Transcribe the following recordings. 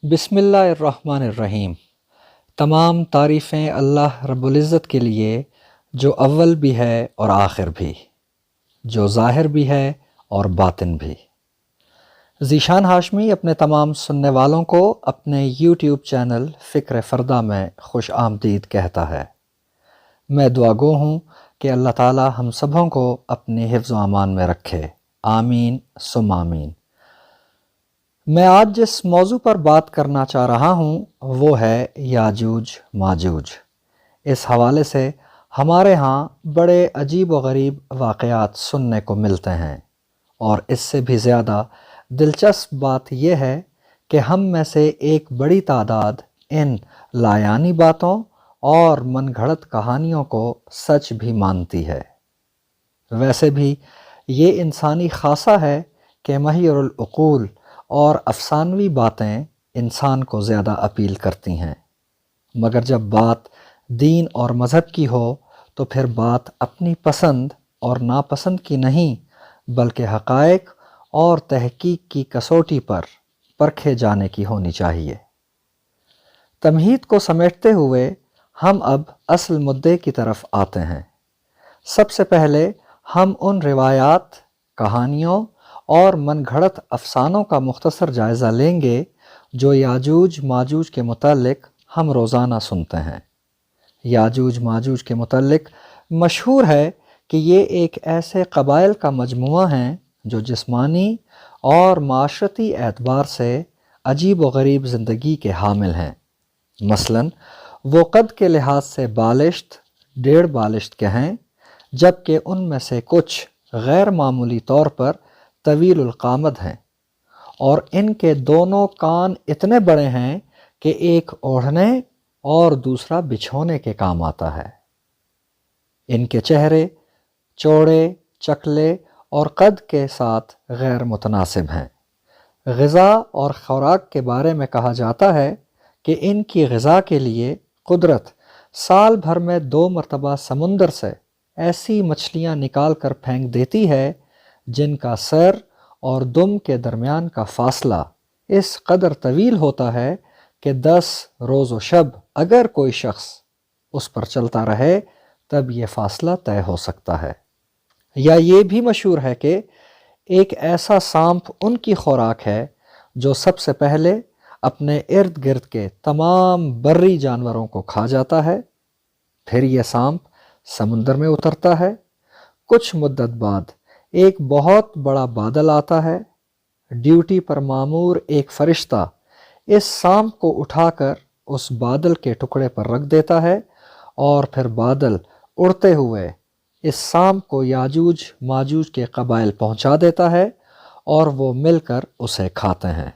بسم اللہ الرحمن الرحیم۔ تمام تعریفیں اللہ رب العزت کے لیے، جو اول بھی ہے اور آخر بھی، جو ظاہر بھی ہے اور باطن بھی۔ ذیشان ہاشمی اپنے تمام سننے والوں کو اپنے یوٹیوب چینل فکر فردا میں خوش آمدید کہتا ہے۔ میں دعا گو ہوں کہ اللہ تعالی ہم سبھوں کو اپنے حفظ و امان میں رکھے، آمین ثم آمین۔ میں آج جس موضوع پر بات کرنا چاہ رہا ہوں وہ ہے یاجوج ماجوج۔ اس حوالے سے ہمارے ہاں بڑے عجیب و غریب واقعات سننے کو ملتے ہیں، اور اس سے بھی زیادہ دلچسپ بات یہ ہے کہ ہم میں سے ایک بڑی تعداد ان لایانی باتوں اور من گھڑت کہانیوں کو سچ بھی مانتی ہے۔ ویسے بھی یہ انسانی خاصہ ہے کہ محیر العقول اور افسانوی باتیں انسان کو زیادہ اپیل کرتی ہیں، مگر جب بات دین اور مذہب کی ہو تو پھر بات اپنی پسند اور ناپسند کی نہیں، بلکہ حقائق اور تحقیق کی کسوٹی پر پرکھے جانے کی ہونی چاہیے۔ تمہید کو سمیٹتے ہوئے ہم اب اصل مدعے کی طرف آتے ہیں۔ سب سے پہلے ہم ان روایات، کہانیوں اور من گھڑت افسانوں کا مختصر جائزہ لیں گے جو یاجوج ماجوج کے متعلق ہم روزانہ سنتے ہیں۔ یاجوج ماجوج کے متعلق مشہور ہے کہ یہ ایک ایسے قبائل کا مجموعہ ہیں جو جسمانی اور معاشرتی اعتبار سے عجیب و غریب زندگی کے حامل ہیں۔ مثلاً وہ قد کے لحاظ سے بالشت، 1.5 بالشت کے ہیں، جبکہ ان میں سے کچھ غیر معمولی طور پر طویل القامت ہیں، اور ان کے دونوں کان اتنے بڑے ہیں کہ ایک اوڑھنے اور دوسرا بچھونے کے کام آتا ہے۔ ان کے چہرے چوڑے، چکلے اور قد کے ساتھ غیر متناسب ہیں۔ غذا اور خوراک کے بارے میں کہا جاتا ہے کہ ان کی غذا کے لیے قدرت سال بھر میں 2 مرتبہ سمندر سے ایسی مچھلیاں نکال کر پھینک دیتی ہے جن کا سر اور دم کے درمیان کا فاصلہ اس قدر طویل ہوتا ہے کہ 10 روز و شب اگر کوئی شخص اس پر چلتا رہے تب یہ فاصلہ طے ہو سکتا ہے۔ یا یہ بھی مشہور ہے کہ ایک ایسا سانپ ان کی خوراک ہے جو سب سے پہلے اپنے ارد گرد کے تمام بری جانوروں کو کھا جاتا ہے، پھر یہ سانپ سمندر میں اترتا ہے۔ کچھ مدت بعد ایک بہت بڑا بادل آتا ہے، ڈیوٹی پر مامور ایک فرشتہ اس سانپ کو اٹھا کر اس بادل کے ٹکڑے پر رکھ دیتا ہے، اور پھر بادل اڑتے ہوئے اس سانپ کو یاجوج ماجوج کے قبائل پہنچا دیتا ہے، اور وہ مل کر اسے کھاتے ہیں۔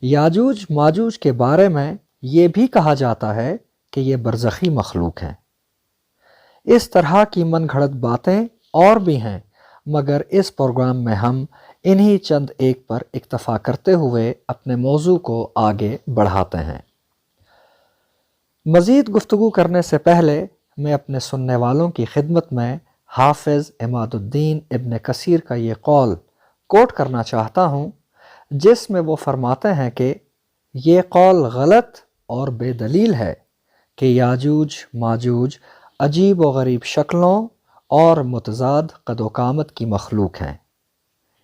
یاجوج ماجوج کے بارے میں یہ بھی کہا جاتا ہے کہ یہ برزخی مخلوق ہیں۔ اس طرح کی من گھڑت باتیں اور بھی ہیں، مگر اس پروگرام میں ہم انہی چند ایک پر اکتفا کرتے ہوئے اپنے موضوع کو آگے بڑھاتے ہیں۔ مزید گفتگو کرنے سے پہلے میں اپنے سننے والوں کی خدمت میں حافظ عماد الدین ابن کثیر کا یہ قول کوٹ کرنا چاہتا ہوں، جس میں وہ فرماتے ہیں کہ یہ قول غلط اور بے دلیل ہے کہ یاجوج ماجوج عجیب و غریب شکلوں اور متضاد قد و قامت کی مخلوق ہیں۔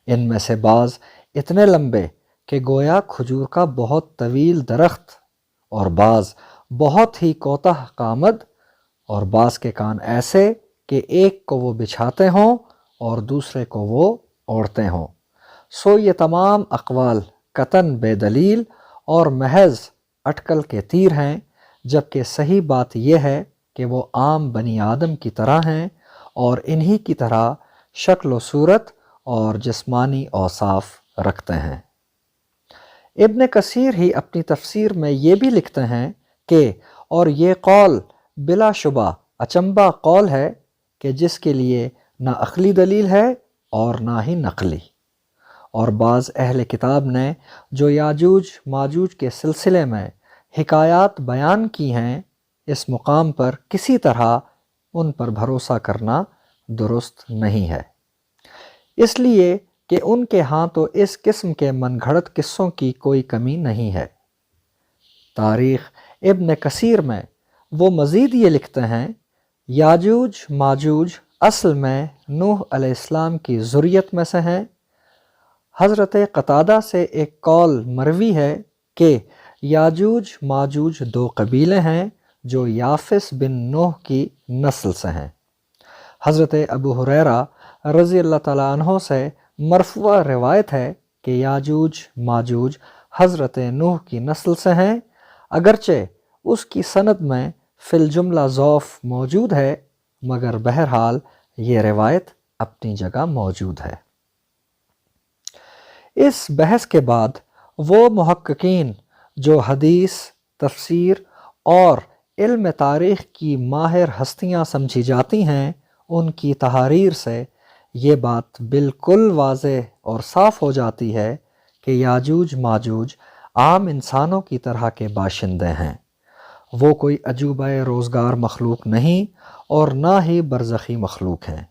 ان میں سے بعض اتنے لمبے کہ گویا کھجور کا بہت طویل درخت، اور بعض بہت ہی کوتاہ قامت، اور بعض کے کان ایسے کہ ایک کو وہ بچھاتے ہوں اور دوسرے کو وہ اوڑھتے ہوں۔ سو یہ تمام اقوال قطعاً بے دلیل اور محض اٹکل کے تیر ہیں، جبکہ صحیح بات یہ ہے کہ وہ عام بنی آدم کی طرح ہیں اور انہی کی طرح شکل و صورت اور جسمانی اوصاف رکھتے ہیں۔ ابن کثیر ہی اپنی تفسیر میں یہ بھی لکھتے ہیں کہ اور یہ قول بلا شبہ اچنبا قول ہے کہ جس کے لیے نہ عقلی دلیل ہے اور نہ ہی نقلی۔ اور بعض اہل کتاب نے جو یاجوج ماجوج کے سلسلے میں حکایات بیان کی ہیں، اس مقام پر کسی طرح ان پر بھروسہ کرنا درست نہیں ہے۔ اس لیے کہ ان کے ہاں تو اس قسم کے من گھڑت قصوں کی کوئی کمی نہیں ہے۔ تاریخ ابن کثیر میں وہ مزید یہ لکھتے ہیں، یاجوج ماجوج اصل میں نوح علیہ السلام کی ذریت میں سے ہیں۔ حضرت قتادہ سے ایک قول مروی ہے کہ یاجوج ماجوج دو قبیلے ہیں جو یافس بن نوح کی نسل سے ہیں۔ حضرت ابو ہریرہ رضی اللہ تعالیٰ عنہ سے مرفوع روایت ہے کہ یاجوج ماجوج حضرت نوح کی نسل سے ہیں، اگرچہ اس کی سند میں فی الجملہ ضعف موجود ہے، مگر بہرحال یہ روایت اپنی جگہ موجود ہے۔ اس بحث کے بعد وہ محققین جو حدیث، تفسیر اور علم تاریخ کی ماہر ہستیاں سمجھی جاتی ہیں، ان کی تحاریر سے یہ بات بالکل واضح اور صاف ہو جاتی ہے کہ یاجوج ماجوج عام انسانوں کی طرح کے باشندے ہیں۔ وہ کوئی عجوبہ روزگار مخلوق نہیں اور نہ ہی برزخی مخلوق ہیں۔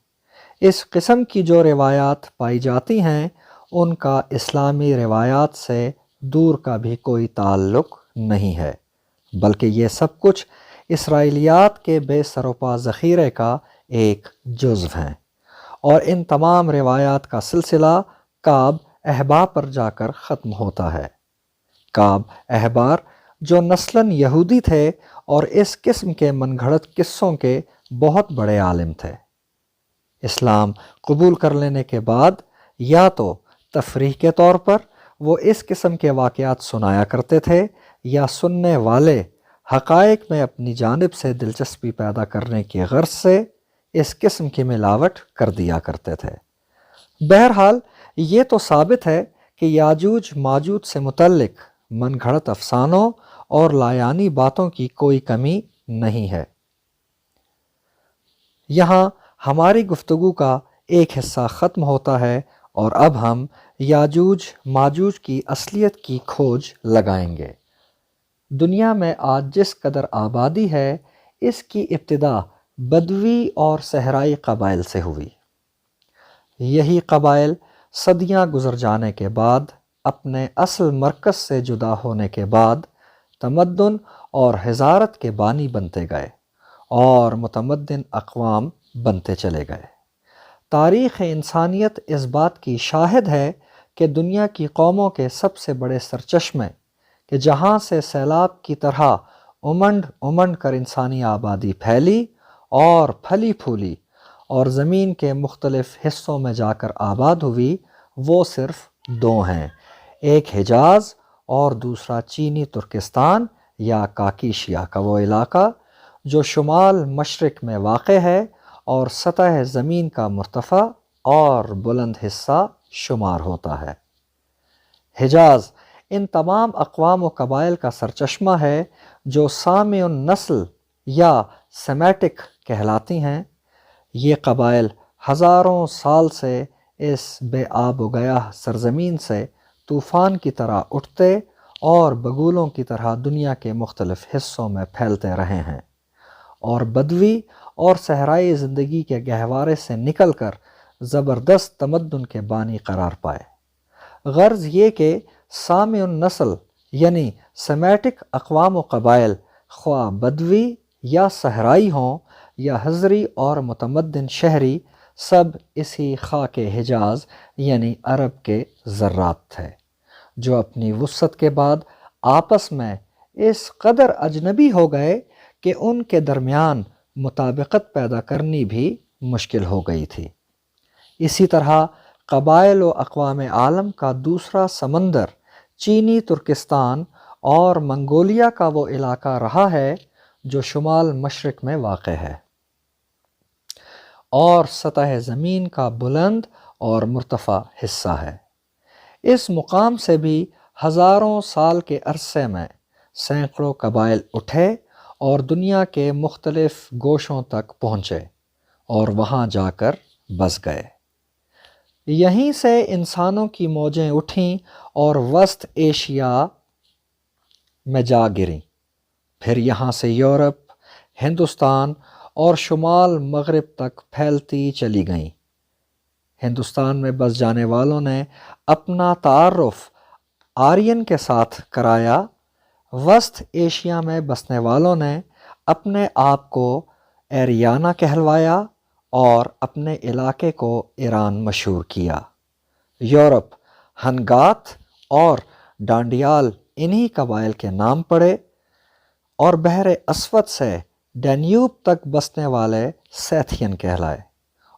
اس قسم کی جو روایات پائی جاتی ہیں ان کا اسلامی روایات سے دور کا بھی کوئی تعلق نہیں ہے، بلکہ یہ سب کچھ اسرائیلیات کے بے سروپا ذخیرے کا ایک جزو ہیں، اور ان تمام روایات کا سلسلہ کعب احبار پر جا کر ختم ہوتا ہے۔ کعب احبار جو نسلاً یہودی تھے اور اس قسم کے من گھڑت قصوں کے بہت بڑے عالم تھے، اسلام قبول کر لینے کے بعد یا تو تفریح کے طور پر وہ اس قسم کے واقعات سنایا کرتے تھے، یا سننے والے حقائق میں اپنی جانب سے دلچسپی پیدا کرنے کی غرض سے اس قسم کی ملاوٹ کر دیا کرتے تھے۔ بہرحال یہ تو ثابت ہے کہ یاجوج ماجوج سے متعلق من گھڑت افسانوں اور لایانی باتوں کی کوئی کمی نہیں ہے۔ یہاں ہماری گفتگو کا ایک حصہ ختم ہوتا ہے اور اب ہم یاجوج ماجوج کی اصلیت کی کھوج لگائیں گے۔ دنیا میں آج جس قدر آبادی ہے، اس کی ابتدا بدوی اور صحرائی قبائل سے ہوئی۔ یہی قبائل صدیاں گزر جانے کے بعد اپنے اصل مرکز سے جدا ہونے کے بعد تمدن اور حضارت کے بانی بنتے گئے اور متمدن اقوام بنتے چلے گئے۔ تاریخ انسانیت اس بات کی شاہد ہے کہ دنیا کی قوموں کے سب سے بڑے سرچشمے کہ جہاں سے سیلاب کی طرح امنڈ امنڈ کر انسانی آبادی پھیلی اور پھلی پھولی اور زمین کے مختلف حصوں میں جا کر آباد ہوئی، وہ صرف دو ہیں، ایک حجاز اور دوسرا چینی ترکستان یا کاکیشیا کا وہ علاقہ جو شمال مشرق میں واقع ہے اور سطح زمین کا مرتفع اور بلند حصہ شمار ہوتا ہے۔ حجاز ان تمام اقوام و قبائل کا سرچشمہ ہے جو سامی النسل یا سیمیٹک کہلاتی ہیں۔ یہ قبائل ہزاروں سال سے اس بے آب و گیاہ سرزمین سے طوفان کی طرح اٹھتے اور بگولوں کی طرح دنیا کے مختلف حصوں میں پھیلتے رہے ہیں، اور بدوی اور صحرائی زندگی کے گہوارے سے نکل کر زبردست تمدن کے بانی قرار پائے۔ غرض یہ کہ سامی النسل یعنی سیمیٹک اقوام و قبائل خواہ بدوی یا صحرائی ہوں یا حضری اور متمدن شہری، سب اسی خاک حجاز یعنی عرب کے ذرات تھے، جو اپنی وسعت کے بعد آپس میں اس قدر اجنبی ہو گئے کہ ان کے درمیان مطابقت پیدا کرنی بھی مشکل ہو گئی تھی۔ اسی طرح قبائل و اقوام عالم کا دوسرا سمندر چینی ترکستان اور منگولیا کا وہ علاقہ رہا ہے جو شمال مشرق میں واقع ہے اور سطح زمین کا بلند اور مرتفع حصہ ہے۔ اس مقام سے بھی ہزاروں سال کے عرصے میں سینکڑوں قبائل اٹھے اور دنیا کے مختلف گوشوں تک پہنچے اور وہاں جا کر بس گئے۔ یہیں سے انسانوں کی موجیں اٹھیں اور وسط ایشیا میں جا گریں، پھر یہاں سے یورپ، ہندوستان اور شمال مغرب تک پھیلتی چلی گئیں۔ ہندوستان میں بس جانے والوں نے اپنا تعارف آرین کے ساتھ کرایا، وسط ایشیا میں بسنے والوں نے اپنے آپ کو ایریانا کہلوایا اور اپنے علاقے کو ایران مشہور کیا۔ یورپ ہنگات اور ڈانڈیال انہی قبائل کے نام پڑے، اور بحر اسود سے ڈینیوب تک بسنے والے سیتھین کہلائے،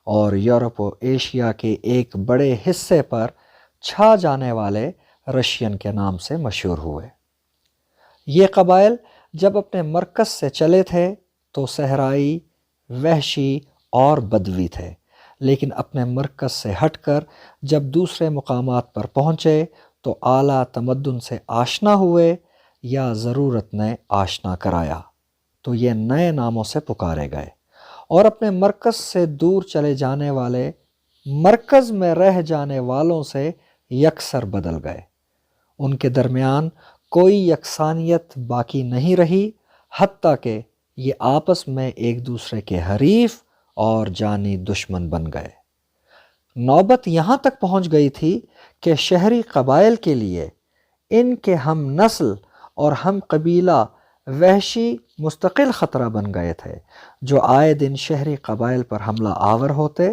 اور یورپ و ایشیا کے ایک بڑے حصے پر چھا جانے والے رشین کے نام سے مشہور ہوئے۔ یہ قبائل جب اپنے مرکز سے چلے تھے تو صحرائی، وحشی اور بدوی تھے، لیکن اپنے مرکز سے ہٹ کر جب دوسرے مقامات پر پہنچے تو اعلیٰ تمدن سے آشنا ہوئے یا ضرورت نے آشنا کرایا تو یہ نئے ناموں سے پکارے گئے، اور اپنے مرکز سے دور چلے جانے والے مرکز میں رہ جانے والوں سے یکسر بدل گئے۔ ان کے درمیان کوئی یکسانیت باقی نہیں رہی، حتیٰ کہ یہ آپس میں ایک دوسرے کے حریف اور جانی دشمن بن گئے۔ نوبت یہاں تک پہنچ گئی تھی کہ شہری قبائل کے لیے ان کے ہم نسل اور ہم قبیلہ وحشی مستقل خطرہ بن گئے تھے، جو آئے دن شہری قبائل پر حملہ آور ہوتے،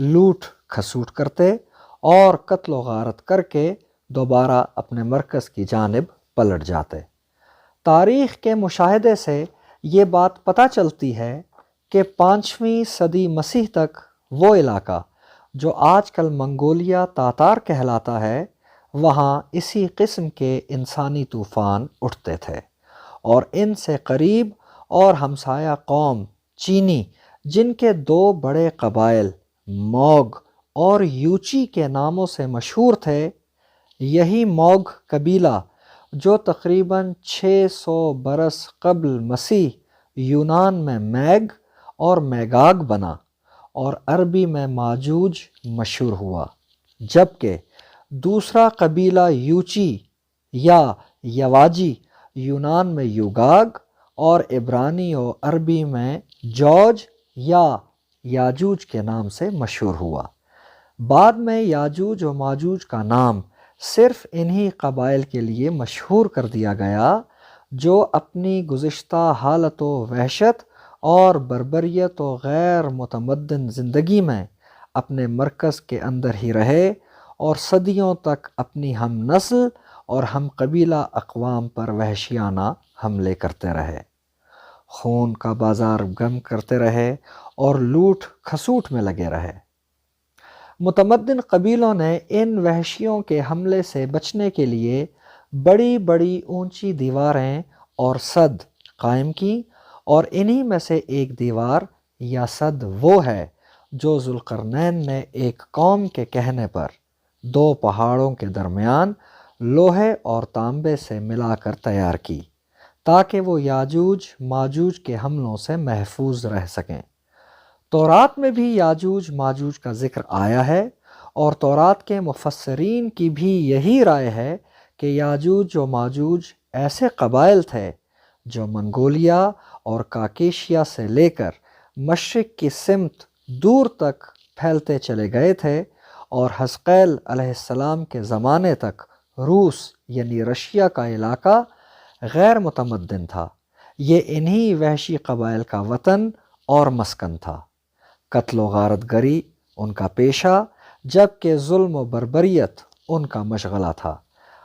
لوٹ کھسوٹ کرتے اور قتل و غارت کر کے دوبارہ اپنے مرکز کی جانب پلٹ جاتے۔ تاریخ کے مشاہدے سے یہ بات پتہ چلتی ہے کہ 5ویں صدی مسیح تک وہ علاقہ جو آج کل منگولیا تاتار کہلاتا ہے، وہاں اسی قسم کے انسانی طوفان اٹھتے تھے، اور ان سے قریب اور ہمسایہ قوم چینی، جن کے 2 بڑے قبائل موگ اور یوچی کے ناموں سے مشہور تھے، یہی موگ قبیلہ جو تقریباً 600 برس قبل مسیح یونان میں میگ اور میگاگ بنا اور عربی میں ماجوج مشہور ہوا، جبکہ دوسرا قبیلہ یوچی یا یواجی یونان میں یوگاگ اور عبرانی و عربی میں جوج یا یاجوج کے نام سے مشہور ہوا۔ بعد میں یاجوج و ماجوج کا نام صرف انہی قبائل کے لیے مشہور کر دیا گیا جو اپنی گزشتہ حالت و وحشت اور بربریت و غیر متمدن زندگی میں اپنے مرکز کے اندر ہی رہے اور صدیوں تک اپنی ہم نسل اور ہم قبیلہ اقوام پر وحشیانہ حملے کرتے رہے، خون کا بازار گرم کرتے رہے اور لوٹ کھسوٹ میں لگے رہے۔ متمدن قبیلوں نے ان وحشیوں کے حملے سے بچنے کے لیے بڑی بڑی اونچی دیواریں اور سد قائم کی، اور انہی میں سے ایک دیوار یا سد وہ ہے جو ذوالقرنین نے ایک قوم کے کہنے پر 2 پہاڑوں کے درمیان لوہے اور تانبے سے ملا کر تیار کی، تاکہ وہ یاجوج ماجوج کے حملوں سے محفوظ رہ سکیں۔ تورات میں بھی یاجوج ماجوج کا ذکر آیا ہے، اور تورات کے مفسرین کی بھی یہی رائے ہے کہ یاجوج و ماجوج ایسے قبائل تھے جو منگولیا اور کاکیشیا سے لے کر مشرق کی سمت دور تک پھیلتے چلے گئے تھے، اور حزقیل علیہ السلام کے زمانے تک روس یعنی رشیا کا علاقہ غیر متمدن تھا۔ یہ انہی وحشی قبائل کا وطن اور مسکن تھا۔ قتل و غارت گری ان کا پیشہ، جبکہ ظلم و بربریت ان کا مشغلہ تھا۔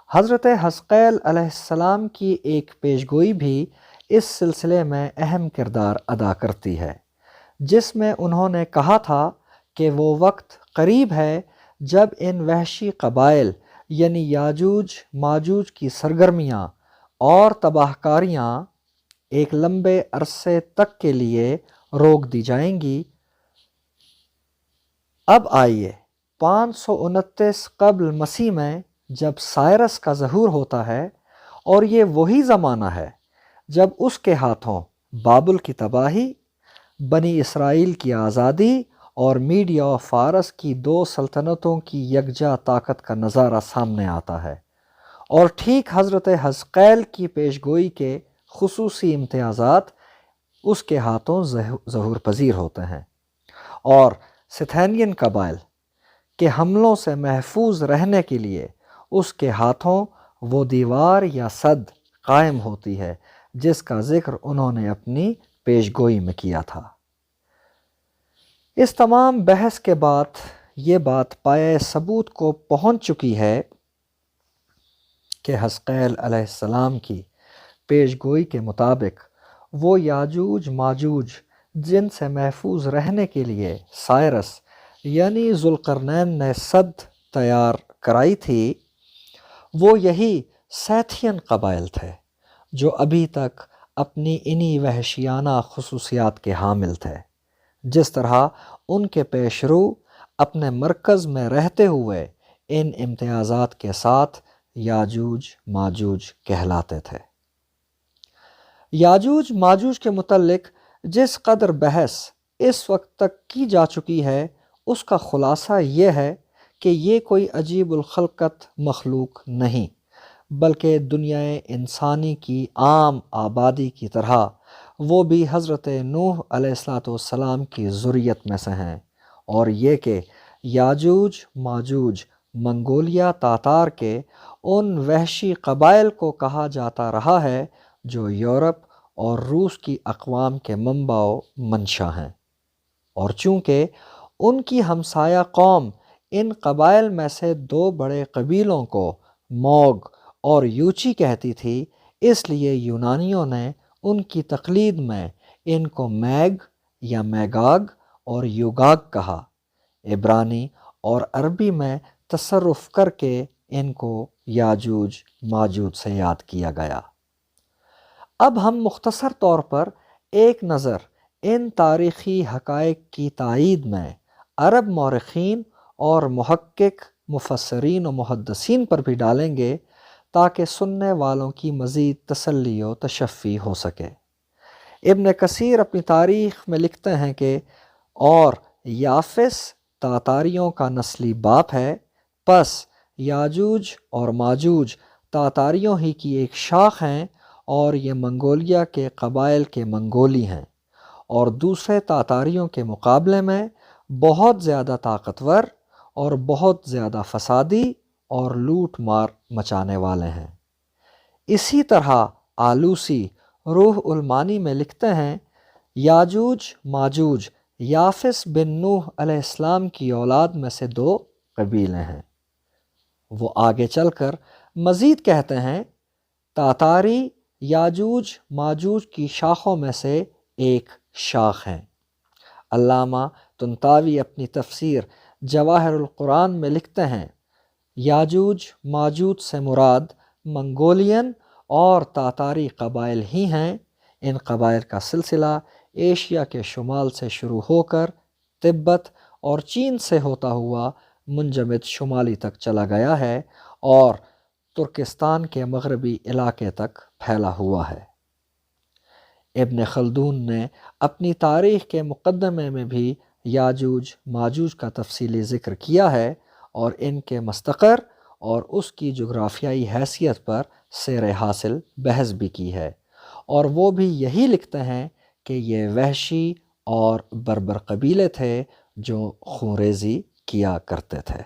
حضرت حزقیل علیہ السلام کی ایک پیشگوئی بھی اس سلسلے میں اہم کردار ادا کرتی ہے، جس میں انہوں نے کہا تھا کہ وہ وقت قریب ہے جب ان وحشی قبائل یعنی یاجوج ماجوج کی سرگرمیاں اور تباہ کاریاں ایک لمبے عرصے تک کے لیے روک دی جائیں گی۔ اب آئیے 529 قبل مسیح میں جب سائرس کا ظہور ہوتا ہے، اور یہ وہی زمانہ ہے جب اس کے ہاتھوں بابل کی تباہی، بنی اسرائیل کی آزادی اور میڈیا و فارس کی 2 سلطنتوں کی یکجا طاقت کا نظارہ سامنے آتا ہے، اور ٹھیک حضرت حزقیل کی پیشگوئی کے خصوصی امتیازات اس کے ہاتھوں ظہور پذیر ہوتے ہیں، اور ستھینین قبائل کہ حملوں سے محفوظ رہنے کے لیے اس کے ہاتھوں وہ دیوار یا سد قائم ہوتی ہے جس کا ذکر انہوں نے اپنی پیشگوئی میں کیا تھا۔ اس تمام بحث کے بعد یہ بات پایہ ثبوت کو پہنچ چکی ہے کہ حزقیل علیہ السلام کی پیشگوئی کے مطابق وہ یاجوج ماجوج جن سے محفوظ رہنے کے لیے سائرس یعنی ذوالقرنین نے سد تیار کرائی تھی، وہ یہی سیتھین قبائل تھے جو ابھی تک اپنی انہی وحشیانہ خصوصیات کے حامل تھے، جس طرح ان کے پیشرو اپنے مرکز میں رہتے ہوئے ان امتیازات کے ساتھ یاجوج ماجوج کہلاتے تھے۔ یاجوج ماجوج کے متعلق جس قدر بحث اس وقت تک کی جا چکی ہے اس کا خلاصہ یہ ہے کہ یہ کوئی عجیب الخلقت مخلوق نہیں، بلکہ دنیا انسانی کی عام آبادی کی طرح وہ بھی حضرت نوح علیہ السلام کی ذریت میں سے ہیں، اور یہ کہ یاجوج ماجوج منگولیا تاتار کے ان وحشی قبائل کو کہا جاتا رہا ہے جو یورپ اور روس کی اقوام کے منبع و منشا ہیں، اور چونکہ ان کی ہمسایہ قوم ان قبائل میں سے دو بڑے قبیلوں کو موگ اور یوچی کہتی تھی، اس لیے یونانیوں نے ان کی تقلید میں ان کو میگ یا میگاگ اور یوگاگ کہا۔ عبرانی اور عربی میں تصرف کر کے ان کو یاجوج ماجوج سے یاد کیا گیا۔ اب ہم مختصر طور پر ایک نظر ان تاریخی حقائق کی تائید میں عرب مورخین اور محقق مفسرین و محدثین پر بھی ڈالیں گے تاکہ سننے والوں کی مزید تسلی و تشفی ہو سکے۔ ابن کثیر اپنی تاریخ میں لکھتے ہیں کہ اور یافس تاتاریوں کا نسلی باپ ہے، پس یاجوج اور ماجوج تاتاریوں ہی کی ایک شاخ ہیں، اور یہ منگولیا کے قبائل کے منگولی ہیں، اور دوسرے تاتاریوں کے مقابلے میں بہت زیادہ طاقتور اور بہت زیادہ فسادی اور لوٹ مار مچانے والے ہیں۔ اسی طرح آلوسی روح المانی میں لکھتے ہیں یاجوج ماجوج یافس بن نوح علیہ السلام کی اولاد میں سے دو قبیلے ہیں۔ وہ آگے چل کر مزید کہتے ہیں تاتاری یاجوج ماجوج کی شاخوں میں سے ایک شاخ ہیں۔ علامہ طنطاوی اپنی تفسیر جواہر القرآن میں لکھتے ہیں یاجوج ماجوج سے مراد منگولین اور تاتاری قبائل ہی ہیں۔ ان قبائل کا سلسلہ ایشیا کے شمال سے شروع ہو کر تبت اور چین سے ہوتا ہوا منجمد شمالی تک چلا گیا ہے اور ترکستان کے مغربی علاقے تک پھیلا ہوا ہے۔ ابن خلدون نے اپنی تاریخ کے مقدمے میں بھی یاجوج ماجوج کا تفصیلی ذکر کیا ہے اور ان کے مستقر اور اس کی جغرافیائی حیثیت پر سیر حاصل بحث بھی کی ہے، اور وہ بھی یہی لکھتے ہیں کہ یہ وحشی اور بربر قبیلے تھے جو خونریزی کیا کرتے تھے۔